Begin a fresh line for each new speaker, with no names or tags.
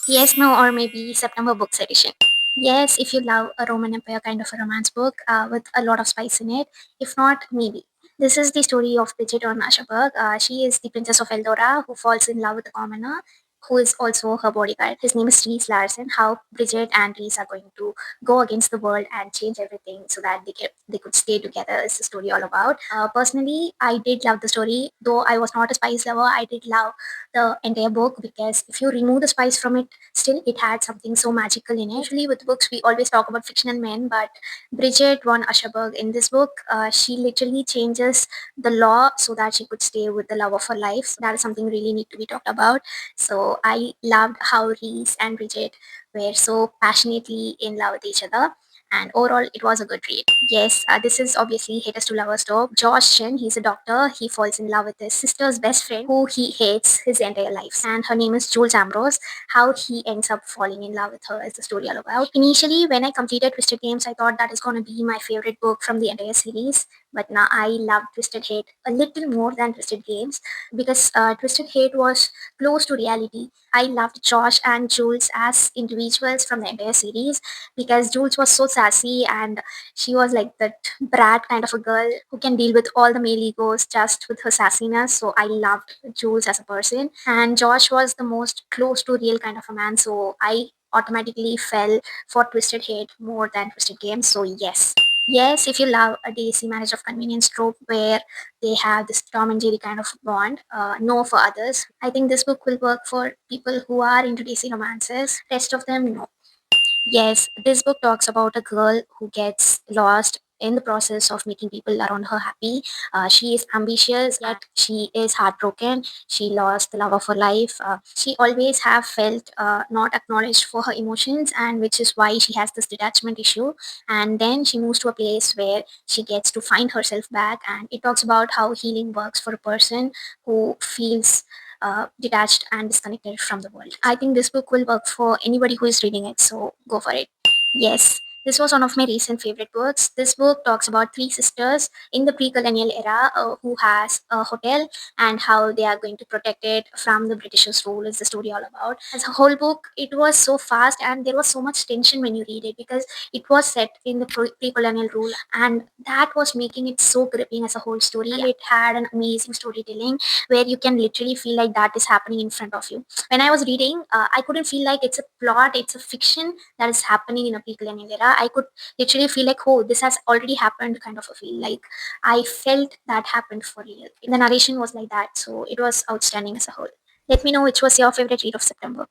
Yes, no, or maybe September Books edition. Yes, if you love a Roman Empire kind of a romance book with a lot of spice in it. If not, maybe. This is the story of Bridget on Ashaberg. She is the princess of Eldora who falls in love with a commoner who is also her bodyguard. His name is Reese Larson. How Bridget and Reese are going to go against the world and change everything so that they could stay together is the story all about. Personally, I did love the story. Though I was not a spice lover, I did love the entire book because if you remove the spice from it, still it had something so magical in it. Usually with books, we always talk about fictional men, but Bridget von Ascherberg in this book, she literally changes the law so that she could stay with the love of her life. So that is something really need to be talked about. So I loved how Reese and Bridget were so passionately in love with each other. And overall, it was a good read. Yes, this is obviously haters to lovers talk. Josh Shin, he's a doctor. He falls in love with his sister's best friend, who he hates his entire life. And her name is Jules Ambrose. How he ends up falling in love with her is the story all about. Initially, when I completed Twisted Games, I thought that is going to be my favorite book from the entire series. But now I love Twisted Hate a little more than Twisted Games because Twisted Hate was close to reality. I loved Josh and Jules as individuals from the entire series because Jules was so sassy and she was like that brat kind of a girl who can deal with all the male egos just with her sassiness. So I loved Jules as a person. And Josh was the most close to real kind of a man. So I automatically fell for Twisted Hate more than Twisted Games. So yes. Yes, if you love a Daisy marriage of convenience trope where they have this Tom and Jerry kind of bond, no for others. I think this book will work for people who are into Daisy romances. Rest of them, no. Yes, this book talks about a girl who gets lost in the process of making people around her happy. She is ambitious, yet she is heartbroken. She lost the love of her life. She always have felt not acknowledged for her emotions, and which is why she has this detachment issue. And then she moves to a place where she gets to find herself back. And it talks about how healing works for a person who feels detached and disconnected from the world. I think this book will work for anybody who is reading it, so go for it. Yes, this was one of my recent favorite books. This book talks about three sisters in the pre-colonial era who has a hotel and how they are going to protect it from the Britishers' rule is the story all about. As a whole book, it was so fast and there was so much tension when you read it because it was set in the pre-colonial rule and that was making it so gripping as a whole story. And it had an amazing storytelling where you can literally feel like that is happening in front of you. When I was reading, I couldn't feel like it's a plot, it's a fiction that is happening in a pre-colonial era. I could literally feel like, oh, this has already happened, kind of a feel. Like I felt that happened for real. The narration was like that, so it was outstanding as a whole. Let me know which was your favorite read of September.